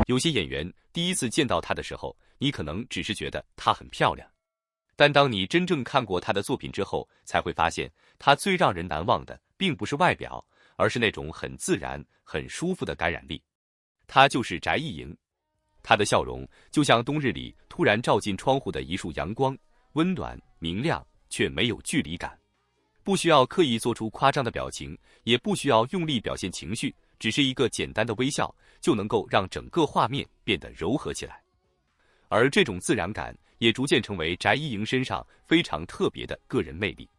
有些演员第一次见到她的时候，你可能只是觉得她很漂亮，但当你真正看过她的作品之后，才会发现她最让人难忘的并不是外表，而是那种很自然、很舒服的感染力。她就是翟艺莹，她的笑容就像冬日里突然照进窗户的一束阳光，温暖明亮，却没有距离感。不需要刻意做出夸张的表情，也不需要用力表现情绪，只是一个简单的微笑，就能够让整个画面变得柔和起来。而这种自然感也逐渐成为翟艺莹身上非常特别的个人魅力。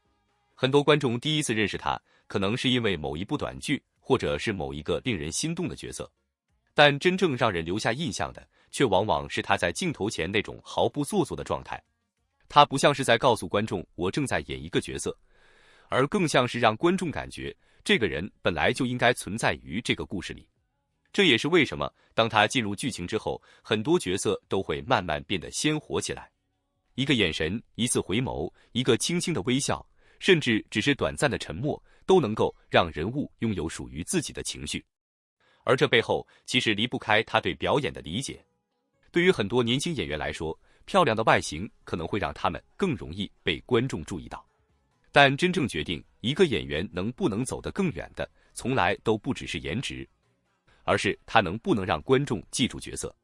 很多观众第一次认识她，可能是因为某一部短剧，或者是某一个令人心动的角色，但真正让人留下印象的，却往往是她在镜头前那种毫不做作的状态。她不像是在告诉观众我正在演一个角色，而更像是让观众感觉这个人本来就应该存在于这个故事里。这也是为什么当他进入剧情之后，很多角色都会慢慢变得鲜活起来。一个眼神，一次回眸，一个轻轻的微笑，甚至只是短暂的沉默，都能够让人物拥有属于自己的情绪。而这背后其实离不开他对表演的理解。对于很多年轻演员来说，漂亮的外形可能会让他们更容易被观众注意到，但真正决定一个演员能不能走得更远的，从来都不只是颜值，而是他能不能让观众记住角色。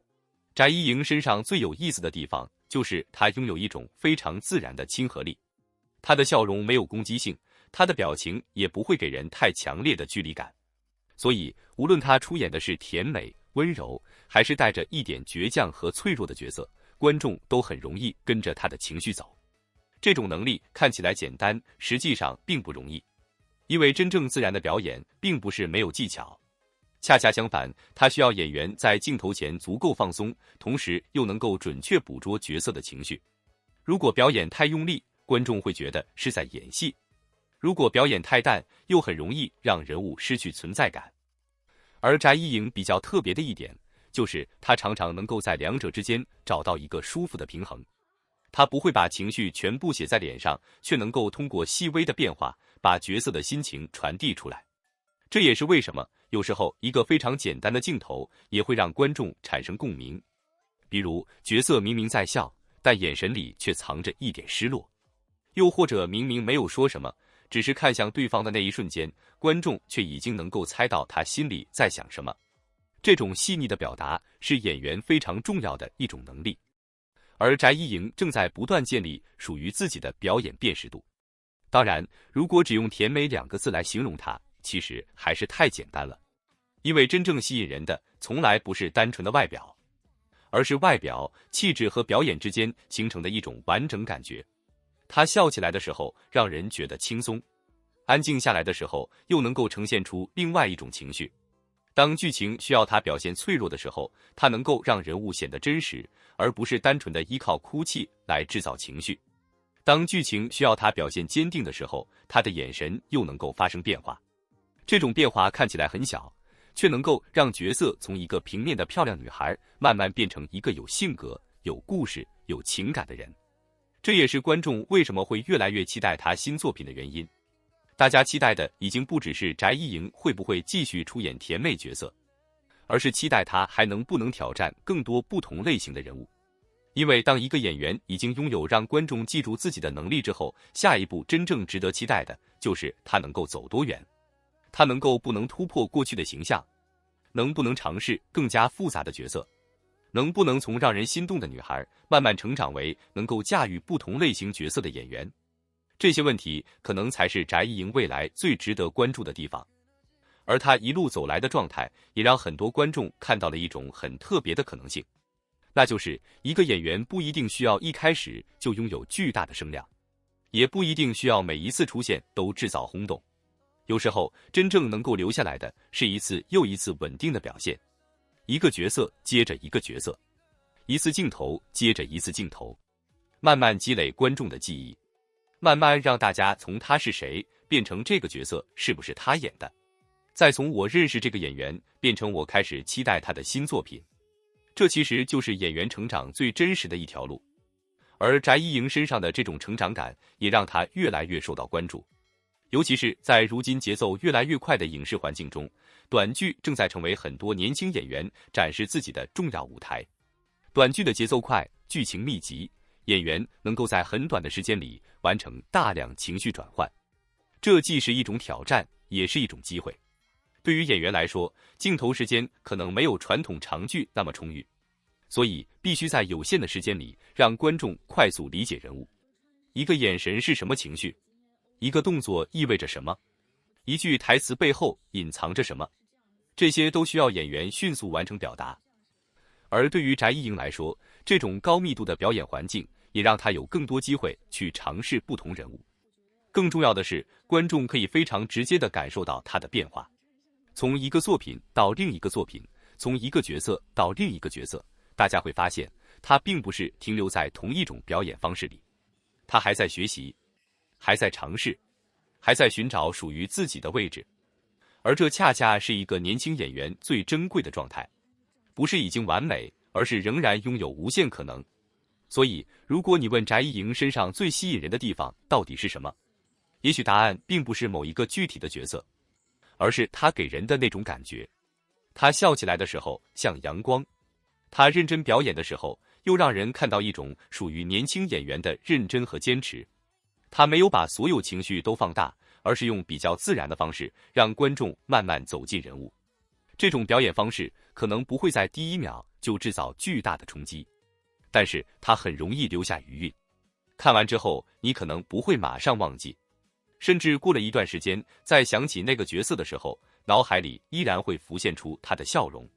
翟艺莹身上最有意思的地方，就是她拥有一种非常自然的亲和力。她的笑容没有攻击性，她的表情也不会给人太强烈的距离感。所以，无论她出演的是甜美、温柔，还是带着一点倔强和脆弱的角色，观众都很容易跟着她的情绪走。这种能力看起来简单，实际上并不容易，因为真正自然的表演并不是没有技巧。恰恰相反，它需要演员在镜头前足够放松，同时又能够准确捕捉角色的情绪。如果表演太用力，观众会觉得是在演戏；如果表演太淡，又很容易让人物失去存在感。而翟艺莹比较特别的一点，就是她常常能够在两者之间找到一个舒服的平衡。她不会把情绪全部写在脸上，却能够通过细微的变化，把角色的心情传递出来。这也是为什么有时候一个非常简单的镜头也会让观众产生共鸣。比如角色明明在笑，但眼神里却藏着一点失落；又或者明明没有说什么，只是看向对方的那一瞬间，观众却已经能够猜到他心里在想什么。这种细腻的表达是演员非常重要的一种能力。而翟艺莹正在不断建立属于自己的表演辨识度。当然，如果只用甜美2个字来形容她，其实还是太简单了。因为真正吸引人的从来不是单纯的外表，而是外表、气质和表演之间形成的一种完整感觉。她笑起来的时候让人觉得轻松，安静下来的时候又能够呈现出另外一种情绪。当剧情需要她表现脆弱的时候，她能够让人物显得真实，而不是单纯的依靠哭泣来制造情绪。当剧情需要她表现坚定的时候，她的眼神又能够发生变化。这种变化看起来很小，却能够让角色从一个平面的漂亮女孩慢慢变成一个有性格、有故事、有情感的人。这也是观众为什么会越来越期待她新作品的原因。大家期待的已经不只是翟艺莹会不会继续出演甜美角色，而是期待她还能不能挑战更多不同类型的人物。因为当一个演员已经拥有让观众记住自己的能力之后，下一步真正值得期待的就是她能够走多远。他能够不能突破过去的形象，能不能尝试更加复杂的角色，能不能从让人心动的女孩慢慢成长为能够驾驭不同类型角色的演员。这些问题可能才是翟艺莹未来最值得关注的地方。而她一路走来的状态也让很多观众看到了一种很特别的可能性，那就是一个演员不一定需要一开始就拥有巨大的声量，也不一定需要每一次出现都制造轰动。有时候真正能够留下来的是一次又一次稳定的表现，一个角色接着一个角色，一次镜头接着一次镜头，慢慢积累观众的记忆，慢慢让大家从他是谁变成这个角色是不是他演的，再从我认识这个演员变成我开始期待他的新作品。这其实就是演员成长最真实的一条路。而翟艺莹身上的这种成长感也让她越来越受到关注。尤其是在如今节奏越来越快的影视环境中，短剧正在成为很多年轻演员展示自己的重要舞台。短剧的节奏快，剧情密集，演员能够在很短的时间里完成大量情绪转换，这既是一种挑战，也是一种机会。对于演员来说，镜头时间可能没有传统长剧那么充裕，所以必须在有限的时间里让观众快速理解人物。一个眼神是什么情绪？一个动作意味着什么？一句台词背后隐藏着什么？这些都需要演员迅速完成表达。而对于翟一莹来说，这种高密度的表演环境也让她有更多机会去尝试不同人物。更重要的是，观众可以非常直接地感受到她的变化，从一个作品到另一个作品，从一个角色到另一个角色，大家会发现她并不是停留在同一种表演方式里，她还在学习，还在尝试，还在寻找属于自己的位置。而这恰恰是一个年轻演员最珍贵的状态，不是已经完美，而是仍然拥有无限可能。所以，如果你问翟一莹身上最吸引人的地方到底是什么，也许答案并不是某一个具体的角色，而是她给人的那种感觉。她笑起来的时候像阳光，她认真表演的时候又让人看到一种属于年轻演员的认真和坚持。她没有把所有情绪都放大，而是用比较自然的方式让观众慢慢走进人物。这种表演方式可能不会在第一秒就制造巨大的冲击，但是它很容易留下余韵。看完之后，你可能不会马上忘记，甚至过了一段时间，再想起那个角色的时候，脑海里依然会浮现出他的笑容。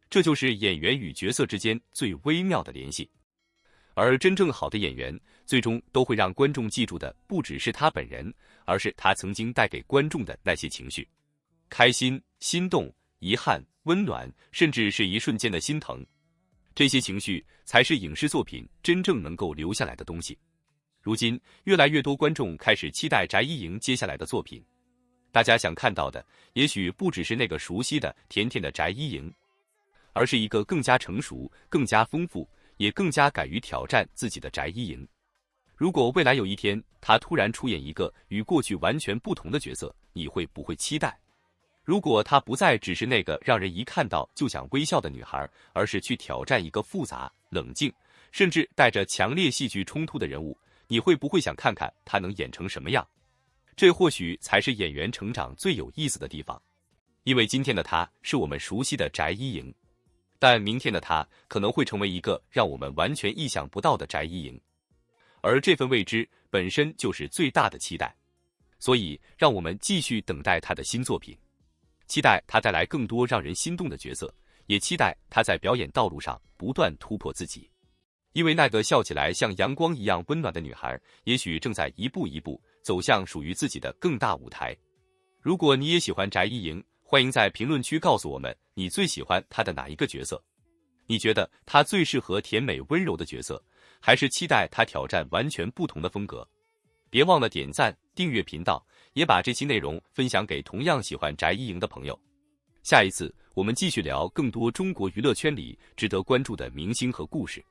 这就是演员与角色之间最微妙的联系。而真正好的演员，最终都会让观众记住的不只是他本人，而是他曾经带给观众的那些情绪：开心、心动、遗憾、温暖，甚至是一瞬间的心疼。这些情绪才是影视作品真正能够留下来的东西。如今，越来越多观众开始期待翟一莹接下来的作品。大家想看到的，也许不只是那个熟悉的甜甜的翟一莹，而是一个更加成熟、更加丰富，也更加敢于挑战自己的翟一莹。如果未来有一天，她突然出演一个与过去完全不同的角色，你会不会期待？如果她不再只是那个让人一看到就想微笑的女孩，而是去挑战一个复杂、冷静，甚至带着强烈戏剧冲突的人物，你会不会想看看她能演成什么样？这或许才是演员成长最有意思的地方。因为今天的她是我们熟悉的翟一莹，但明天的她可能会成为一个让我们完全意想不到的翟一莹。而这份未知本身就是最大的期待，所以让我们继续等待她的新作品，期待她带来更多让人心动的角色，也期待她在表演道路上不断突破自己。因为那个笑起来像阳光一样温暖的女孩，也许正在一步一步走向属于自己的更大舞台。如果你也喜欢翟一莹，欢迎在评论区告诉我们你最喜欢她的哪一个角色。你觉得她最适合甜美温柔的角色，还是期待她挑战完全不同的风格？别忘了点赞、订阅频道，也把这期内容分享给同样喜欢翟一莹的朋友。下一次我们继续聊更多中国娱乐圈里值得关注的明星和故事。